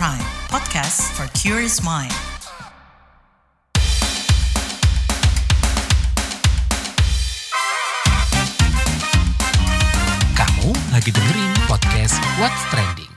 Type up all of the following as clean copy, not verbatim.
Prime, podcast for curious mind. Kamu lagi dengerin podcast What's Trending.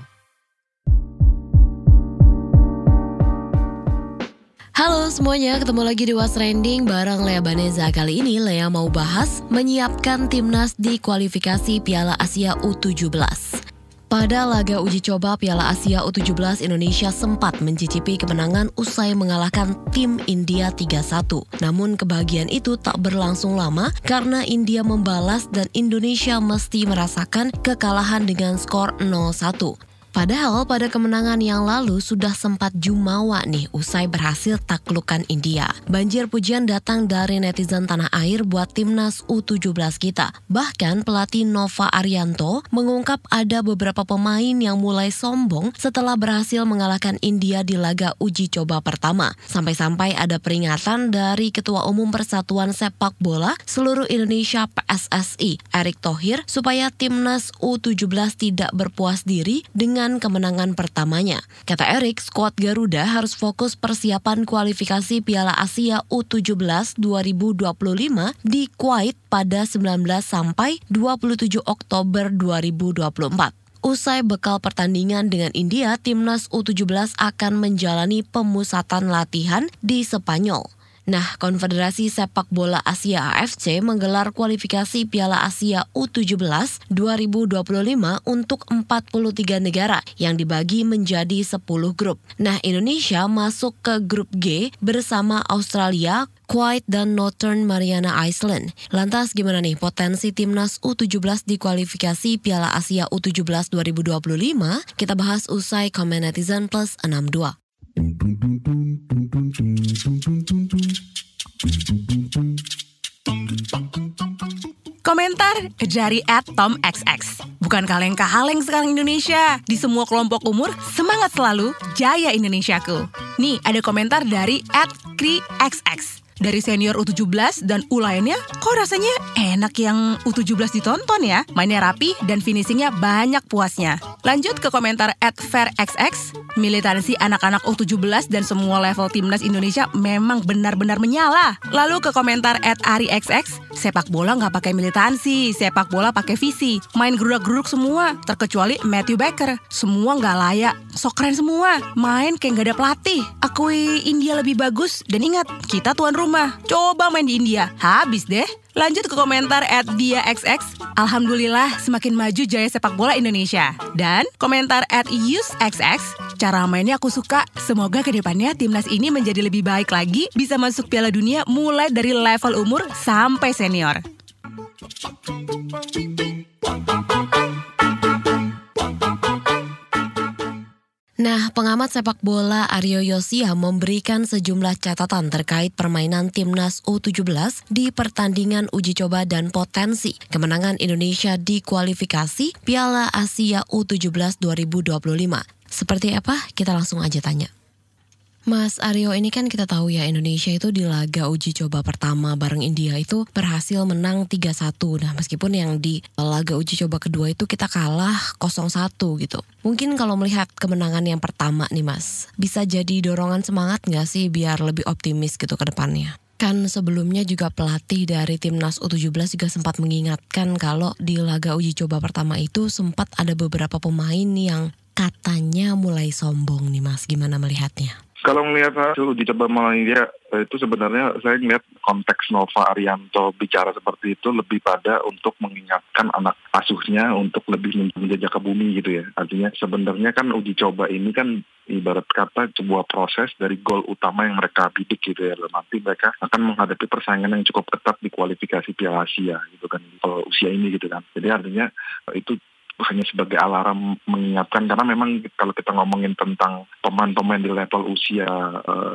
Halo semuanya, ketemu lagi di What's Trending bareng Lea Baneza. Kali ini Lea mau bahas menyiapkan timnas di kualifikasi Piala Asia U17. Pada laga uji coba Piala Asia U17, Indonesia sempat mencicipi kemenangan usai mengalahkan tim India 3-1. Namun kebahagiaan itu tak berlangsung lama karena India membalas dan Indonesia mesti merasakan kekalahan dengan skor 0-1. Padahal pada kemenangan yang lalu sudah sempat jumawa nih usai berhasil taklukkan India. Banjir pujian datang dari netizen tanah air buat timnas U17 kita. Bahkan pelatih Nova Arianto mengungkap ada beberapa pemain yang mulai sombong setelah berhasil mengalahkan India di laga uji coba pertama. Sampai-sampai ada peringatan dari Ketua Umum Persatuan Sepak Bola Seluruh Indonesia PSSI, Erick Thohir, supaya timnas U17 tidak berpuas diri dengan kemenangan pertamanya. Kata Erick, skuad Garuda harus fokus persiapan kualifikasi Piala Asia U17 2025 di Kuwait pada 19 sampai 27 Oktober 2024. Usai bekal pertandingan dengan India, timnas U17 akan menjalani pemusatan latihan di Spanyol. Nah, Konfederasi Sepak Bola Asia AFC menggelar kualifikasi Piala Asia U17 2025 untuk 43 negara yang dibagi menjadi 10 grup. Nah, Indonesia masuk ke grup G bersama Australia, Kuwait, dan Northern Mariana Island. Lantas gimana nih potensi timnas U17 di kualifikasi Piala Asia U17 2025? Kita bahas usai komen netizen plus 62. Komentar dari @TomXX. Bukan kaleng-kaleng sekarang Indonesia. Di semua kelompok umur, semangat selalu, jaya Indonesiaku. Nih, ada komentar dari @KriXX. Dari senior U17 dan U lainnya, kok rasanya enak yang U17 ditonton ya? Mainnya rapi dan finishingnya banyak puasnya. Lanjut ke komentar @FairXX. Militansi anak-anak U17 dan semua level timnas Indonesia memang benar-benar menyala. Lalu ke komentar @AriXX. Sepak bola nggak pakai militansi, sepak bola pakai visi. Main gerudak-geruduk semua, terkecuali Matthew Baker. Semua nggak layak, sok keren semua. Main kayak nggak ada pelatih. Akui India lebih bagus dan ingat, kita tuan rumah. Coba main di India, habis deh. Lanjut ke komentar @DiaXX. Alhamdulillah semakin maju jaya sepak bola Indonesia. Dan komentar @YusXX. Cara mainnya aku suka. Semoga kedepannya timnas ini menjadi lebih baik lagi, bisa masuk Piala Dunia mulai dari level umur sampai senior. Nah, pengamat sepak bola Aryo Yosia memberikan sejumlah catatan terkait permainan timnas U17 di pertandingan uji coba dan potensi kemenangan Indonesia di kualifikasi Piala Asia U17 2025. Seperti apa? Kita langsung aja tanya. Mas Aryo, ini kan kita tahu ya Indonesia itu di laga uji coba pertama bareng India itu berhasil menang 3-1. Nah, meskipun yang di laga uji coba kedua itu kita kalah 0-1 gitu. Mungkin kalau melihat kemenangan yang pertama nih Mas, bisa jadi dorongan semangat nggak sih biar lebih optimis gitu ke depannya? Kan sebelumnya juga pelatih dari timnas U17 juga sempat mengingatkan kalau di laga uji coba pertama itu sempat ada beberapa pemain yang katanya mulai sombong nih Mas. Gimana melihatnya? Kalau melihat hasil uji coba melawan India, itu sebenarnya saya melihat konteks Nova Arianto bicara seperti itu lebih pada untuk mengingatkan anak asuhnya untuk lebih menjajah ke bumi gitu ya. Artinya sebenarnya kan uji coba ini kan ibarat kata sebuah proses dari gol utama yang mereka bidik gitu ya. Nanti mereka akan menghadapi persaingan yang cukup ketat di kualifikasi Piala Asia gitu kan, kalau usia ini gitu kan. Jadi artinya itu hanya sebagai alarm mengingatkan, karena memang kalau kita ngomongin tentang pemain-pemain di level usia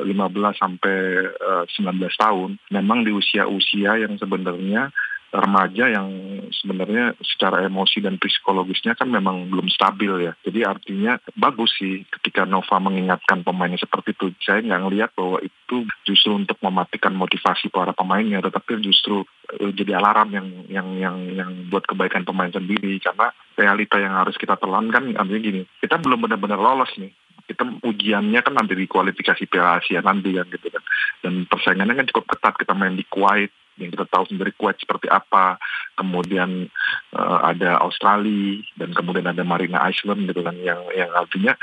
15 sampai 19 tahun, memang di usia-usia yang sebenarnya remaja yang sebenarnya secara emosi dan psikologisnya kan memang belum stabil ya. Jadi artinya bagus sih ketika Nova mengingatkan pemainnya seperti itu. Saya nggak ngelihat bahwa itu justru untuk mematikan motivasi para pemainnya, tetapi justru jadi alarm yang buat kebaikan pemain sendiri. Karena realita yang harus kita telan kan artinya gini, kita belum benar-benar lolos nih kita ujiannya kan nanti di kualifikasi Piala Asia nanti kan gitu kan. Dan persaingannya kan cukup ketat, kita main di Kuwait, yang kita tahu sendiri Kuwait seperti apa, kemudian ada Australia, dan kemudian ada Marina Iceland gitu kan, yang artinya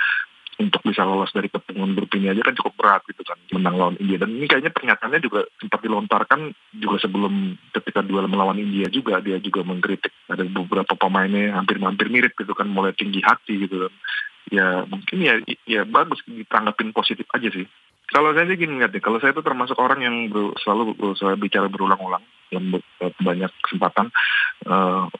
untuk bisa lolos dari pertemuan grup ini aja kan cukup berat gitu kan, menang lawan India. Dan ini kayaknya pernyataannya juga sempat dilontarkan juga sebelum ketika duel melawan India juga, dia juga mengkritik ada beberapa pemainnya hampir mirip gitu kan, mulai tinggi hati gitu kan. Ya mungkin ya bagus ditanggapin positif aja sih. Kalau saya sih gini lihat deh, kalau saya itu termasuk orang yang selalu saya bicara berulang-ulang dalam banyak kesempatan,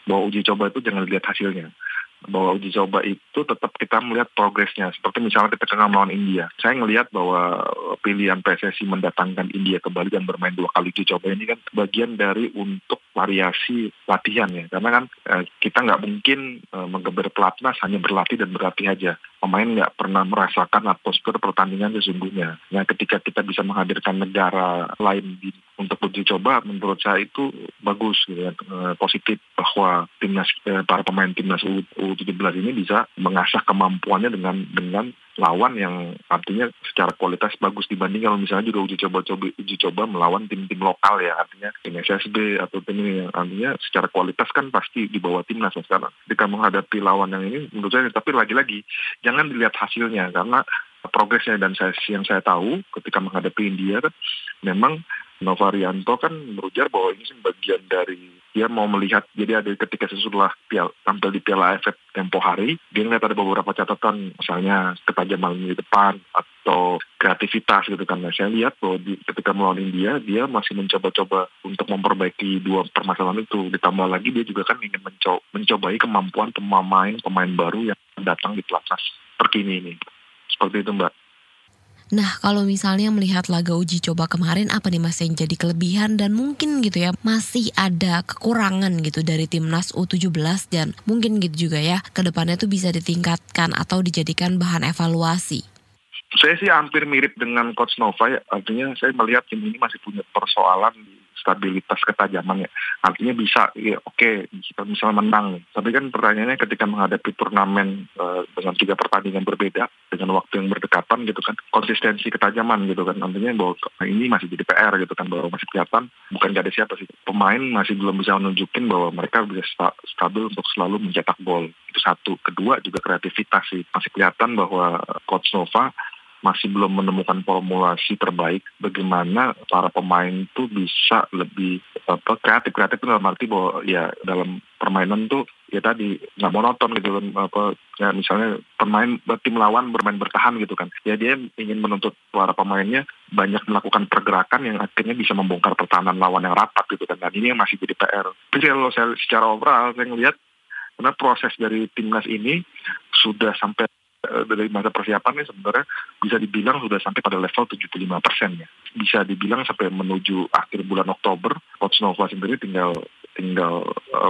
bahwa uji coba itu jangan lihat hasilnya. Bahwa uji coba itu tetap kita melihat progresnya. Seperti misalnya kita melawan India. Saya melihat bahwa pilihan PSSI mendatangkan India kembali dan bermain 2 kali uji coba ini kan bagian dari untuk variasi latihan ya. Karena kan kita nggak mungkin menggeber pelatnas hanya berlatih dan berlatih aja. Pemain nggak pernah merasakan atmosfer pertandingan sesungguhnya. Nah, ketika kita bisa menghadirkan negara lain untuk uji coba, menurut saya itu bagus gitu ya, positif bahwa para pemain timnas U17 ini bisa mengasah kemampuannya dengan lawan yang artinya secara kualitas bagus dibanding kalau misalnya juga uji coba melawan tim-tim lokal ya, artinya tim SSB atau tim ini yang artinya secara kualitas kan pasti di bawah timnas sekarang. Ketika menghadapi lawan yang ini menurut saya, tapi lagi-lagi jangan dilihat hasilnya karena progresnya, dan yang saya tahu ketika menghadapi India kan memang Novarianto kan berujar bahwa ini bagian dari dia mau melihat, jadi ada ketika sesudah tampil di Piala AFF tempo hari, dia ngeliat ada beberapa catatan, misalnya ketajaman di depan atau kreativitas gitu kan. Nah, saya lihat bahwa ketika melawan India, dia masih mencoba-coba untuk memperbaiki 2 permasalahan itu. Ditambah lagi dia juga kan ingin mencobai kemampuan pemain baru yang datang di pelatnas terkini ini. Seperti itu, Mbak. Nah, kalau misalnya melihat laga uji coba kemarin, apa nih Mas yang jadi kelebihan dan mungkin gitu ya masih ada kekurangan gitu dari timnas U17, dan mungkin gitu juga ya kedepannya tuh bisa ditingkatkan atau dijadikan bahan evaluasi? Saya sih hampir mirip dengan Coach Nova ya, artinya saya melihat tim ini masih punya persoalan di stabilitas ketajaman ya. Artinya bisa, ya oke, kita misalnya menang. Tapi kan pertanyaannya ketika menghadapi turnamen dengan 3 pertandingan berbeda, dengan waktu yang berdekatan gitu kan, konsistensi ketajaman gitu kan. Artinya bahwa ini masih jadi PR gitu kan, bahwa masih kelihatan, bukan gak ada siapa sih. Pemain masih belum bisa menunjukin bahwa mereka bisa stabil untuk selalu mencetak gol. Itu satu. Kedua juga kreativitas sih. Masih kelihatan bahwa Coach Nova masih belum menemukan formulasi terbaik bagaimana para pemain itu bisa lebih kreatif itu dalam arti bahwa ya dalam permainan tuh ya tadi nggak monoton gitu kan, ya misalnya tim lawan bermain bertahan gitu kan, ya dia ingin menuntut para pemainnya banyak melakukan pergerakan yang akhirnya bisa membongkar pertahanan lawan yang rapat gitu kan, dan ini yang masih jadi PR. Tapi kalau saya secara overall saya ngelihat karena proses dari timnas ini sudah sampai dari masa persiapannya sebenarnya bisa dibilang sudah sampai pada level 75% ya. Bisa dibilang sampai menuju akhir bulan Oktober, Coach Nova sendiri tinggal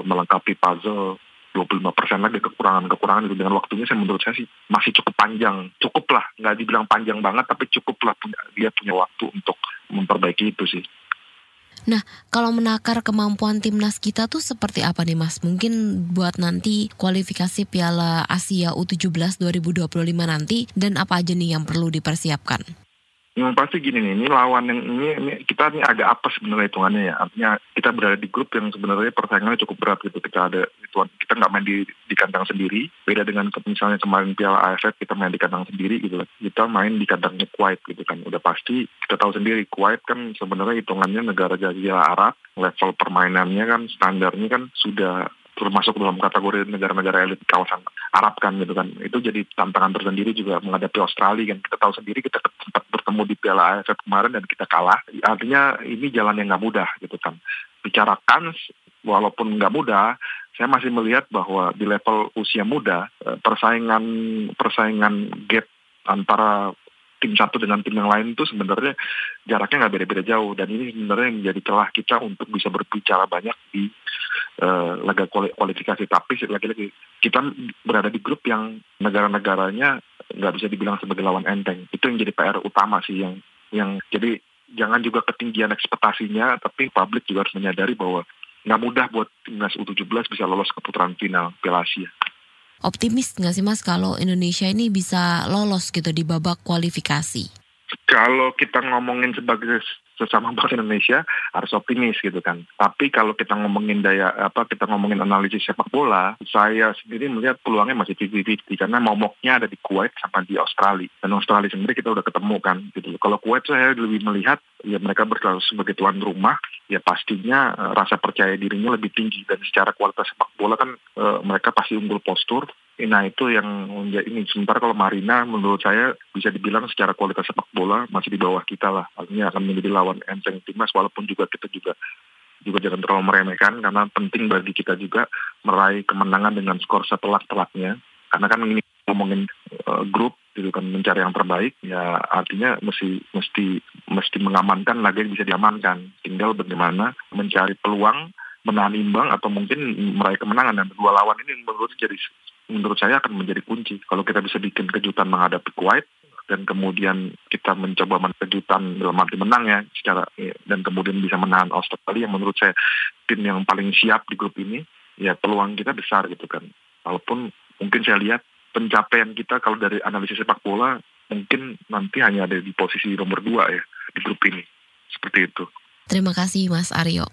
melengkapi puzzle 25% lagi kekurangan itu, dengan waktunya menurut saya sih masih cukup panjang. Cukup lah, nggak dibilang panjang banget, tapi cukup lah dia punya waktu untuk memperbaiki itu sih. Nah, kalau menakar kemampuan timnas kita tuh seperti apa nih Mas? Mungkin buat nanti kualifikasi Piala Asia U17 2025 nanti, dan apa aja nih yang perlu dipersiapkan? Yang pasti gini nih, ini lawan yang ini kita ini agak apa sebenarnya hitungannya ya. Artinya kita berada di grup yang sebenarnya persaingannya cukup berat gitu. Ketika ada kita nggak main di kandang sendiri. Beda dengan misalnya kemarin Piala AFF kita main di kandang sendiri gitu. Kita main di kandangnya Kuwait gitu kan. Udah pasti kita tahu sendiri Kuwait kan sebenarnya hitungannya negara Jazirah Arab. Level permainannya kan standarnya kan sudah termasuk dalam kategori negara-negara elit kawasan Arab kan gitu kan. Itu jadi tantangan tersendiri juga menghadapi Australia kan. Kita tahu sendiri kita sempat bertemu di Piala AFF kemarin dan kita kalah. Artinya ini jalan yang nggak mudah gitu kan. Bicara kans, walaupun nggak mudah, saya masih melihat bahwa di level usia muda persaingan gap antara tim satu dengan tim yang lain itu sebenarnya jaraknya nggak beda-beda jauh, dan ini sebenarnya menjadi celah kita untuk bisa berbicara banyak di laga kualifikasi. Tapi lagi-lagi kita berada di grup yang negara-negaranya nggak bisa dibilang sebagai lawan enteng. Itu yang jadi PR utama sih, yang jadi jangan juga ketinggian ekspektasinya, tapi publik juga harus menyadari bahwa nggak mudah buat timnas U17 bisa lolos ke putaran final Piala Asia. Optimis nggak sih Mas kalau Indonesia ini bisa lolos gitu di babak kualifikasi? Kalau kita ngomongin sebagai sesama bangsa Indonesia harus optimis gitu kan. Tapi kalau kita ngomongin kita ngomongin analisis sepak bola, saya sendiri melihat peluangnya masih 50-50 karena momoknya ada di Kuwait sama di Australia. Dan Australia sendiri kita udah ketemu kan gitu. Kalau Kuwait saya lebih melihat ya mereka berlaku sebagai tuan rumah, ya pastinya rasa percaya dirinya lebih tinggi dan secara kualitas sepak bola kan mereka pasti unggul postur. Nah itu yang ini. Sementara kalau Marina menurut saya bisa dibilang secara kualitas sepak bola masih di bawah kita lah. Artinya akan menjadi lawan enteng timnas walaupun juga kita juga jangan terlalu meremehkan karena penting bagi kita juga meraih kemenangan dengan skor setelak-telaknya. Karena kan ini ngomongin grup gitu kan mencari yang terbaik ya artinya mesti mengamankan laga yang bisa diamankan. Tinggal bagaimana mencari peluang menahan imbang atau mungkin meraih kemenangan dan dua lawan ini menurut saya akan menjadi kunci. Kalau kita bisa bikin kejutan menghadapi Kuwait dan kemudian kita mencoba kejutan dalam arti menang ya dan kemudian bisa menahan Australia yang menurut saya tim yang paling siap di grup ini, ya peluang kita besar gitu kan. Walaupun mungkin saya lihat pencapaian kita kalau dari analisis sepak bola mungkin nanti hanya ada di posisi nomor 2 ya di grup ini. Seperti itu. Terima kasih Mas Aryo.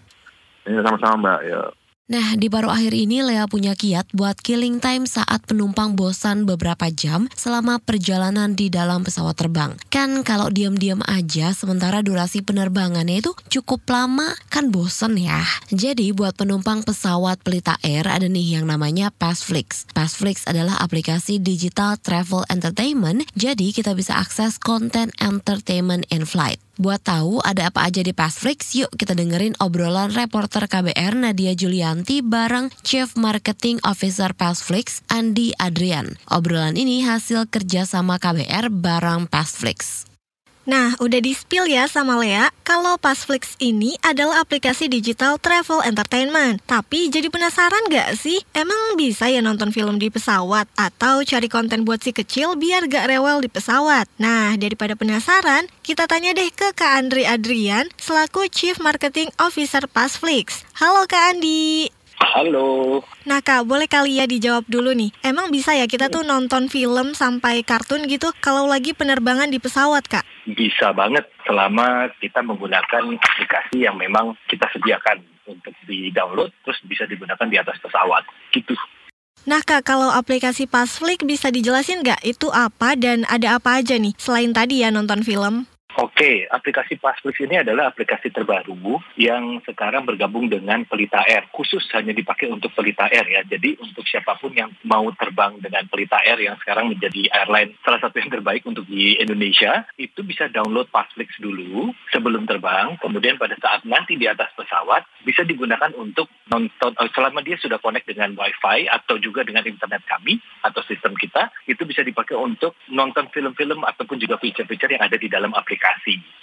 Ya, sama-sama Mbak ya. Nah, di paruh akhir ini Lea punya kiat buat killing time saat penumpang bosan beberapa jam selama perjalanan di dalam pesawat terbang. Kan kalau diam-diam aja sementara durasi penerbangannya itu cukup lama, kan bosen ya. Jadi buat penumpang pesawat Pelita Air ada nih yang namanya Passflix. Passflix adalah aplikasi digital travel entertainment, jadi kita bisa akses konten entertainment in flight. Buat tahu ada apa aja di Passflix, yuk kita dengerin obrolan reporter KBR Nadia Julianti bareng Chief Marketing Officer Passflix, Andi Adrian. Obrolan ini hasil kerjasama KBR bareng Passflix. Nah, udah di-spill ya sama Lea, kalau Passflix ini adalah aplikasi digital travel entertainment. Tapi jadi penasaran gak sih? Emang bisa ya nonton film di pesawat? Atau cari konten buat si kecil biar gak rewel di pesawat? Nah, daripada penasaran, kita tanya deh ke Kak Andri Adrian, selaku Chief Marketing Officer Passflix. Halo Kak Andi. Halo. Nah Kak, boleh kali ya dijawab dulu nih. Emang bisa ya kita tuh nonton film sampai kartun gitu kalau lagi penerbangan di pesawat Kak? Bisa banget selama kita menggunakan aplikasi yang memang kita sediakan untuk di-download terus bisa digunakan di atas pesawat gitu. Nah Kak, kalau aplikasi Passflix bisa dijelasin nggak itu apa dan ada apa aja nih selain tadi ya nonton film? Oke, aplikasi Passflix ini adalah aplikasi terbaru yang sekarang bergabung dengan Pelita Air. Khusus hanya dipakai untuk Pelita Air ya. Jadi untuk siapapun yang mau terbang dengan Pelita Air yang sekarang menjadi airline salah satu yang terbaik untuk di Indonesia, itu bisa download Passflix dulu sebelum terbang. Kemudian pada saat nanti di atas pesawat bisa digunakan untuk nonton selama dia sudah connect dengan Wi-Fi atau juga dengan internet kami atau sistem kita, itu bisa dipakai untuk nonton film-film ataupun juga feature-feature yang ada di dalam aplikasi.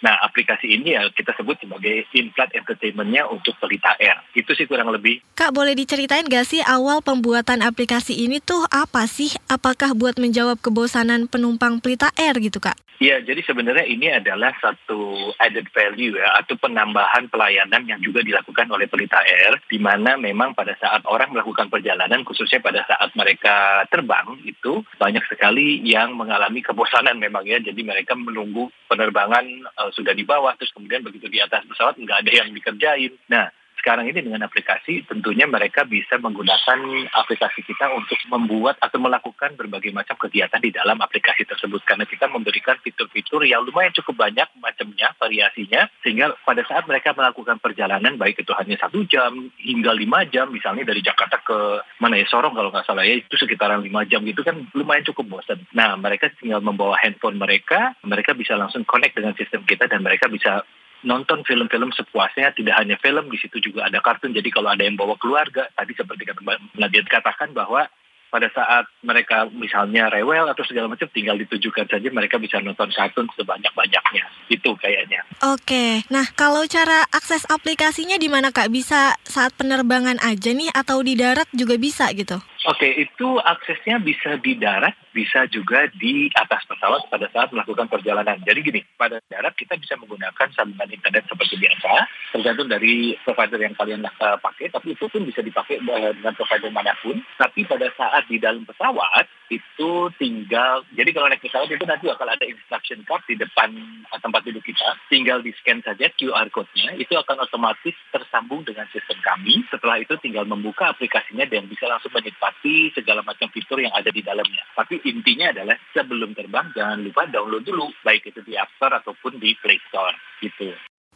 Nah, aplikasi ini ya kita sebut sebagai in-flight entertainment-nya untuk Pelita Air. Itu sih kurang lebih. Kak, boleh diceritain gak sih awal pembuatan aplikasi ini tuh apa sih? Apakah buat menjawab kebosanan penumpang Pelita Air gitu Kak? Ya, jadi sebenarnya ini adalah satu added value ya, atau penambahan pelayanan yang juga dilakukan oleh Pelita Air, di mana memang pada saat orang melakukan perjalanan, khususnya pada saat mereka terbang, itu banyak sekali yang mengalami kebosanan memang ya, jadi mereka menunggu penerbangan sudah di bawah, terus kemudian begitu di atas pesawat nggak ada yang dikerjain. Nah, sekarang ini dengan aplikasi tentunya mereka bisa menggunakan aplikasi kita untuk membuat atau melakukan berbagai macam kegiatan di dalam aplikasi tersebut karena kita memberikan fitur-fitur yang lumayan cukup banyak macamnya, variasinya, sehingga pada saat mereka melakukan perjalanan baik itu hanya 1 jam hingga 5 jam misalnya dari Jakarta ke Sorong kalau nggak salah ya, itu sekitaran 5 jam gitu kan lumayan cukup bosan. Nah, mereka tinggal membawa handphone mereka bisa langsung connect dengan sistem kita dan mereka bisa nonton film-film sepuasnya, tidak hanya film, di situ juga ada kartun. Jadi kalau ada yang bawa keluarga, tadi seperti kata Mbak Nadia katakan bahwa pada saat mereka misalnya rewel atau segala macam, tinggal ditujukan saja mereka bisa nonton kartun sebanyak-banyaknya. Itu kayaknya. Oke, nah kalau cara akses aplikasinya di mana Kak? Bisa saat penerbangan aja nih atau di darat juga bisa gitu? Oke, itu aksesnya bisa di darat, bisa juga di atas pesawat pada saat melakukan perjalanan. Jadi gini, pada darat kita bisa menggunakan sambungan internet seperti biasa, tergantung dari provider yang kalian pakai, tapi itu pun bisa dipakai dengan provider manapun. Tapi pada saat di dalam pesawat, itu tinggal, jadi kalau naik pesawat itu nanti akan ada instruction card di depan tempat duduk kita, tinggal di-scan saja QR code-nya, itu akan otomatis tersambung dengan sistem kami. Setelah itu tinggal membuka aplikasinya dan bisa langsung menikmati segala macam fitur yang ada di dalamnya. Tapi intinya adalah sebelum terbang jangan lupa download dulu, baik itu di App Store ataupun di Play Store gitu.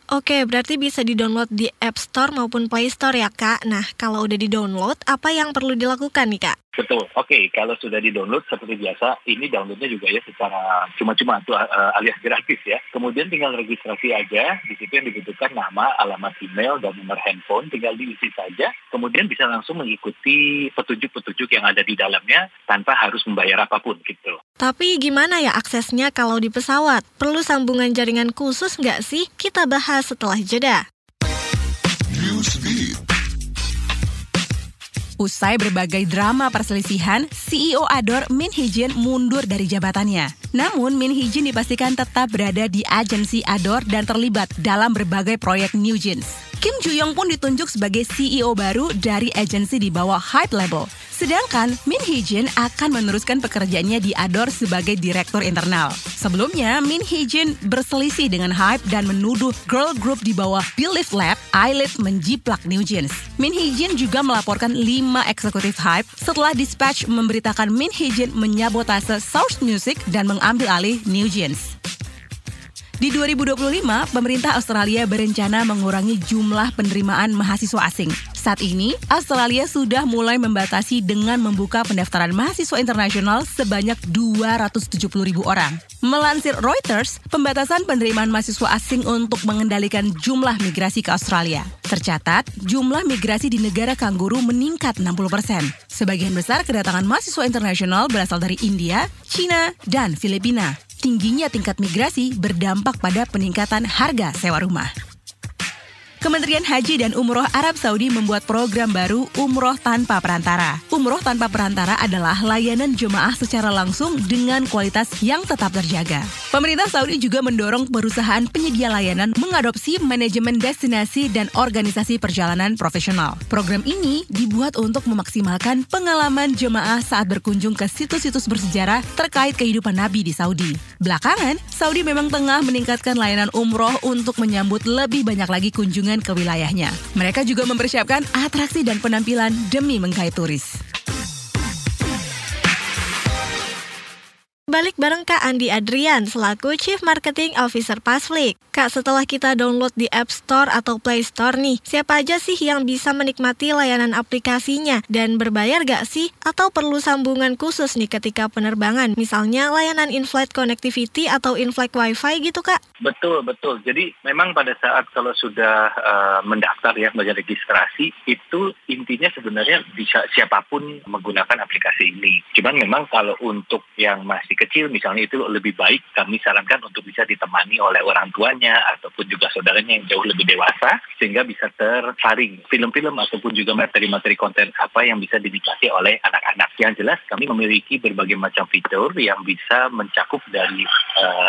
Oke, berarti bisa di-download di App Store maupun Play Store ya, Kak. Nah, kalau udah di-download, apa yang perlu dilakukan nih, Kak? Betul. Oke, kalau sudah di-download seperti biasa, ini downloadnya juga ya secara cuma-cuma atau alias gratis ya. Kemudian tinggal registrasi aja, di situ yang dibutuhkan nama, alamat email, dan nomor handphone, tinggal diisi saja. Kemudian bisa langsung mengikuti petunjuk-petunjuk yang ada di dalamnya tanpa harus membayar apapun gitu. Tapi gimana ya aksesnya kalau di pesawat? Perlu sambungan jaringan khusus nggak sih? Kita bahas setelah jeda. Usai berbagai drama perselisihan, CEO Adore Min Hee-jin mundur dari jabatannya. Namun, Min Hee-jin dipastikan tetap berada di agensi Adore dan terlibat dalam berbagai proyek New Jeans. Kim Joo-young pun ditunjuk sebagai CEO baru dari agensi di bawah Hype Label. Sedangkan Min Hee-jin akan meneruskan pekerjaannya di Adore sebagai direktur internal. Sebelumnya, Min Hee-jin berselisih dengan Hype dan menuduh girl group di bawah Believe Lab, ILIT, menjiplak New Jeans. Min Hee-jin juga melaporkan 5 eksekutif Hype setelah Dispatch memberitakan Min Hee-jin menyabotase Source Music dan mengambil alih New Jeans. Di 2025, pemerintah Australia berencana mengurangi jumlah penerimaan mahasiswa asing. Saat ini, Australia sudah mulai membatasi dengan membuka pendaftaran mahasiswa internasional sebanyak 270.000 orang. Melansir Reuters, pembatasan penerimaan mahasiswa asing untuk mengendalikan jumlah migrasi ke Australia. Tercatat, jumlah migrasi di negara kanguru meningkat 60%. Sebagian besar kedatangan mahasiswa internasional berasal dari India, China, dan Filipina. Tingginya tingkat migrasi berdampak pada peningkatan harga sewa rumah. Kementerian Haji dan Umroh Arab Saudi membuat program baru Umroh Tanpa Perantara. Umroh Tanpa Perantara adalah layanan jemaah secara langsung dengan kualitas yang tetap terjaga. Pemerintah Saudi juga mendorong perusahaan penyedia layanan mengadopsi manajemen destinasi dan organisasi perjalanan profesional. Program ini dibuat untuk memaksimalkan pengalaman jemaah saat berkunjung ke situs-situs bersejarah terkait kehidupan Nabi di Saudi. Belakangan, Saudi memang tengah meningkatkan layanan umroh untuk menyambut lebih banyak lagi kunjungan ke wilayahnya. Mereka juga mempersiapkan atraksi dan penampilan demi menggait turis. Balik bareng Kak Andi Adrian selaku Chief Marketing Officer Pasflix. Kak, setelah kita download di App Store atau Play Store nih, siapa aja sih yang bisa menikmati layanan aplikasinya? Dan berbayar gak sih? Atau perlu sambungan khusus nih ketika penerbangan? Misalnya layanan in-flight connectivity atau in-flight wifi gitu, Kak? Betul. Jadi memang pada saat kalau sudah mendaftar ya, registrasi, itu intinya sebenarnya bisa siapapun menggunakan aplikasi ini. Cuman memang kalau untuk yang masih kecil misalnya itu lebih baik kami sarankan untuk bisa ditemani oleh orang tuanya ataupun juga saudaranya yang jauh lebih dewasa sehingga bisa tersaring film-film ataupun juga materi-materi konten apa yang bisa dinikmati oleh anak-anak. Yang jelas kami memiliki berbagai macam fitur yang bisa mencakup dari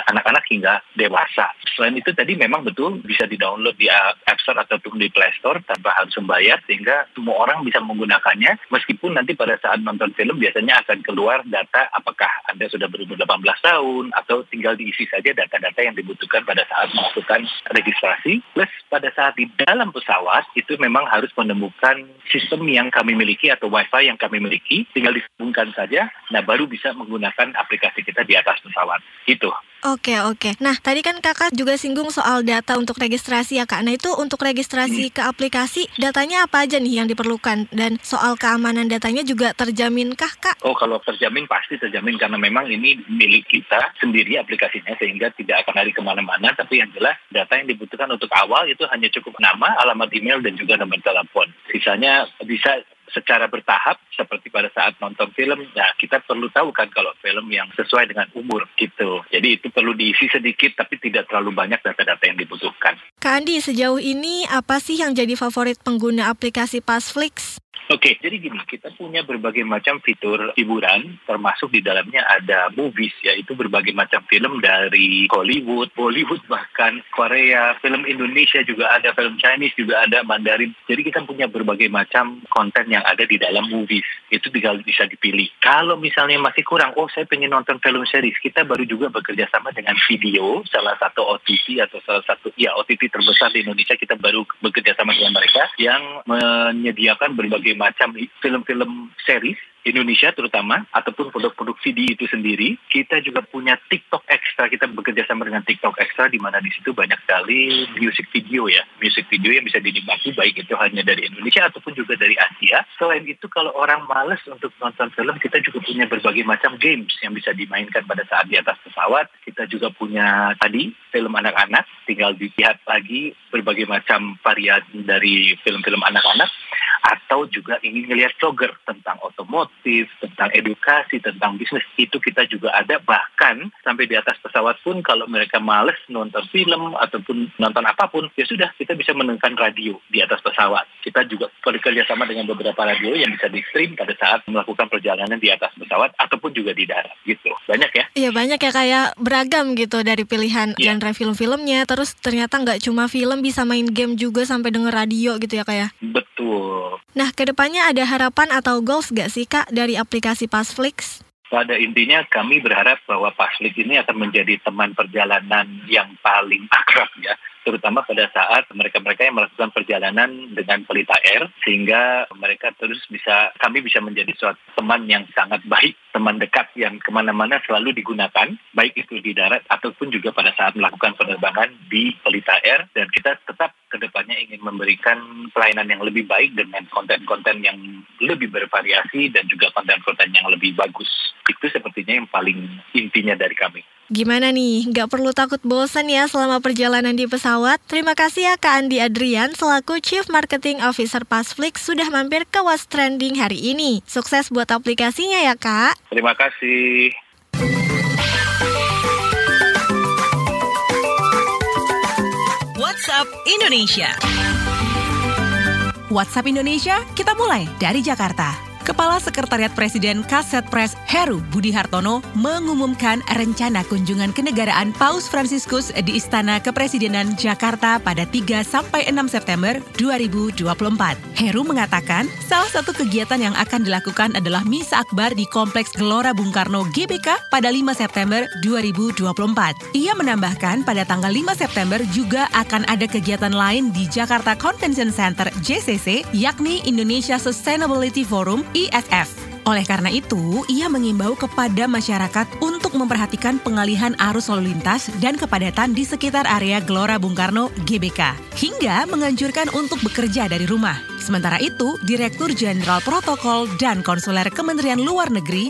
anak-anak hingga dewasa. Selain itu tadi memang betul bisa di-download di App Store ataupun di Play Store tanpa harus membayar sehingga semua orang bisa menggunakannya meskipun nanti pada saat nonton film biasanya akan keluar data apakah Anda sudah berumur 18 tahun atau tinggal diisi saja data-data yang dibutuhkan pada saat melakukan registrasi. Plus pada saat di dalam pesawat itu memang harus menemukan sistem yang kami miliki atau wifi yang kami miliki, tinggal disambungkan saja, nah baru bisa menggunakan aplikasi kita di atas pesawat. Gitu. Oke. Nah, tadi kan Kakak juga singgung soal data untuk registrasi ya, Kak. Nah, itu untuk registrasi ke aplikasi, datanya apa aja nih yang diperlukan? Dan soal keamanan datanya juga terjaminkah, Kak? Oh, kalau terjamin pasti terjamin karena memang ini milik kita sendiri aplikasinya sehingga tidak akan lari kemana-mana. Tapi yang jelas data yang dibutuhkan untuk awal itu hanya cukup nama, alamat email, dan juga nomor telepon. Sisanya bisa secara bertahap seperti pada saat nonton film, nah kita perlu tahu kan kalau film yang sesuai dengan umur gitu. Jadi itu perlu diisi sedikit tapi tidak terlalu banyak data-data yang dibutuhkan. Kak Andi, sejauh ini apa sih yang jadi favorit pengguna aplikasi Pasflix? Oke, jadi gini, kita punya berbagai macam fitur hiburan, termasuk di dalamnya ada movies, yaitu berbagai macam film dari Hollywood, Bollywood, bahkan Korea, film Indonesia juga ada, film Chinese juga ada, Mandarin. Jadi kita punya berbagai macam konten yang ada di dalam movies. Itu tinggal bisa dipilih. Kalau misalnya masih kurang, saya pengen nonton film series, kita baru juga bekerja sama dengan Video, salah satu OTT atau salah satu OTT terbesar di Indonesia. Kita baru bekerja sama dengan mereka yang menyediakan berbagai macam film-film series Indonesia terutama, ataupun produk-produk video itu sendiri. Kita juga punya TikTok Extra, kita bekerja sama dengan TikTok Extra, di mana di situ banyak sekali music video yang bisa dinikmati, baik itu hanya dari Indonesia ataupun juga dari Asia. Selain itu, kalau orang malas untuk nonton film, kita juga punya berbagai macam games yang bisa dimainkan pada saat di atas pesawat. Kita juga punya tadi film anak-anak, tinggal dilihat lagi berbagai macam variasi dari film-film anak-anak, atau juga ingin melihat vlogger tentang otomotif, tentang edukasi, tentang bisnis, itu kita juga ada. Bahkan sampai di atas pesawat pun, kalau mereka males nonton film ataupun nonton apapun, ya sudah, kita bisa mendengarkan radio di atas pesawat. Kita juga bekerja sama dengan beberapa radio yang bisa di-stream pada saat melakukan perjalanan di atas pesawat ataupun juga di darat gitu. Banyak ya? Iya, banyak ya, kayak beragam gitu dari pilihan genre film-filmnya. Terus ternyata nggak cuma film, bisa main game juga sampai denger radio gitu ya, Kak ya? Betul. Nah, kedepannya ada harapan atau goals gak sih, Kak, dari aplikasi Passflix? Pada intinya kami berharap bahwa Passflix ini akan menjadi teman perjalanan yang paling akrab ya, terutama pada saat mereka-mereka yang melakukan perjalanan dengan Pelita Air, sehingga mereka terus kami bisa menjadi suatu teman yang sangat baik, teman dekat yang kemana-mana selalu digunakan, baik itu di darat ataupun juga pada saat melakukan penerbangan di Pelita Air. Dan kita tetap kedepannya ingin memberikan pelayanan yang lebih baik dengan konten-konten yang lebih bervariasi dan juga konten-konten yang lebih bagus. Itu sepertinya yang paling intinya dari kami. Gimana nih, nggak perlu takut bosan ya selama perjalanan di pesawat? Terima kasih ya Kak Andi Adrian selaku Chief Marketing Officer Passflix sudah mampir ke What's Trending hari ini. Sukses buat aplikasinya ya Kak. Terima kasih. WhatsApp Indonesia. WhatsApp Indonesia, kita mulai dari Jakarta. Kepala Sekretariat Presiden Kasetpres Heru Budi Hartono mengumumkan rencana kunjungan kenegaraan Paus Fransiskus di Istana Kepresidenan Jakarta pada 3-6 September 2024. Heru mengatakan salah satu kegiatan yang akan dilakukan adalah Misa Akbar di Kompleks Gelora Bung Karno GBK pada 5 September 2024. Ia menambahkan pada tanggal 5 September juga akan ada kegiatan lain di Jakarta Convention Center JCC, yakni Indonesia Sustainability Forum ISF. Oleh karena itu, ia mengimbau kepada masyarakat untuk memperhatikan pengalihan arus lalu lintas dan kepadatan di sekitar area Gelora Bung Karno GBK, hingga menganjurkan untuk bekerja dari rumah. Sementara itu, Direktur Jenderal Protokol dan Konsuler Kementerian Luar Negeri,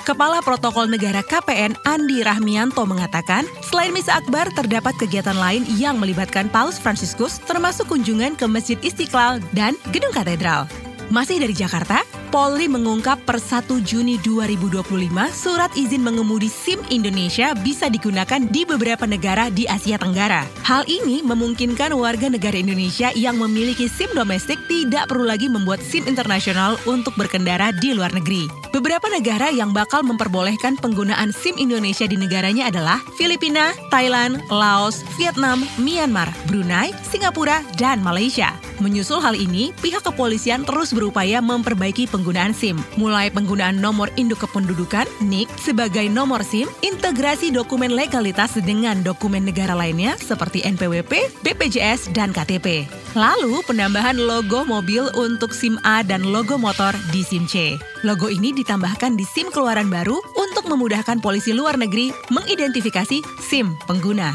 Kepala Protokol Negara KPN Andi Rahmianto mengatakan, selain Misa Akbar terdapat kegiatan lain yang melibatkan Paus Fransiskus, termasuk kunjungan ke Masjid Istiqlal dan Gedung Katedral. Masih dari Jakarta, Polri mengungkap per 1 Juni 2025 surat izin mengemudi SIM Indonesia bisa digunakan di beberapa negara di Asia Tenggara. Hal ini memungkinkan warga negara Indonesia yang memiliki SIM domestik tidak perlu lagi membuat SIM internasional untuk berkendara di luar negeri. Beberapa negara yang bakal memperbolehkan penggunaan SIM Indonesia di negaranya adalah Filipina, Thailand, Laos, Vietnam, Myanmar, Brunei, Singapura, dan Malaysia. Menyusul hal ini, pihak kepolisian terus berupaya memperbaiki penggunaan SIM, mulai penggunaan nomor induk kependudukan (NIK) sebagai nomor SIM, integrasi dokumen legalitas dengan dokumen negara lainnya seperti NPWP, BPJS, dan KTP. Lalu penambahan logo mobil untuk SIM A dan logo motor di SIM C. Logo ini ditambahkan di SIM keluaran baru untuk memudahkan polisi luar negeri mengidentifikasi SIM pengguna.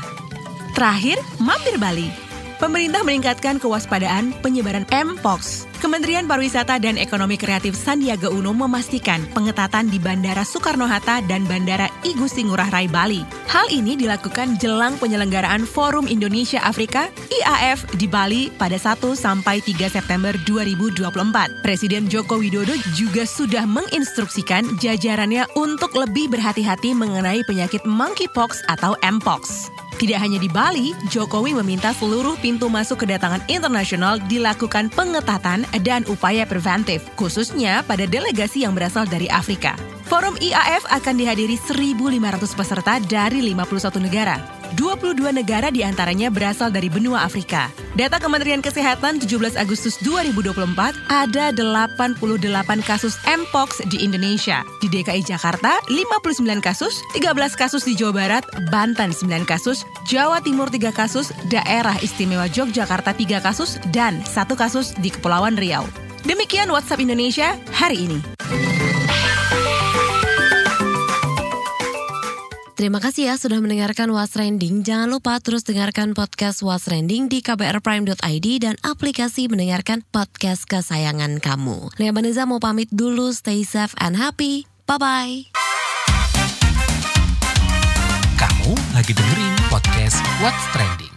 Terakhir, mampir Bali. Pemerintah meningkatkan kewaspadaan penyebaran Mpox. Kementerian Pariwisata dan Ekonomi Kreatif Sandiaga Uno memastikan pengetatan di Bandara Soekarno-Hatta dan Bandara I Gusti Ngurah Rai Bali. Hal ini dilakukan jelang penyelenggaraan Forum Indonesia Afrika IAF di Bali pada 1-3 September 2024. Presiden Joko Widodo juga sudah menginstruksikan jajarannya untuk lebih berhati-hati mengenai penyakit monkeypox atau Mpox. Tidak hanya di Bali, Jokowi meminta seluruh pintu masuk kedatangan internasional dilakukan pengetatan dan upaya preventif, khususnya pada delegasi yang berasal dari Afrika. Forum IAF akan dihadiri 1.500 peserta dari 51 negara. 22 negara diantaranya berasal dari benua Afrika. Data Kementerian Kesehatan 17 Agustus 2024, ada 88 kasus Mpox di Indonesia. Di DKI Jakarta, 59 kasus, 13 kasus di Jawa Barat, Banten 9 kasus, Jawa Timur 3 kasus, Daerah Istimewa Yogyakarta 3 kasus, dan 1 kasus di Kepulauan Riau. Demikian WhatsApp Indonesia hari ini. Terima kasih ya sudah mendengarkan What's Trending. Jangan lupa terus dengarkan podcast What's Trending di kbrprime.id dan aplikasi mendengarkan podcast kesayangan kamu. Lea Vanessa mau pamit dulu, stay safe and happy. Bye-bye. Kamu lagi dengerin podcast What's Trending.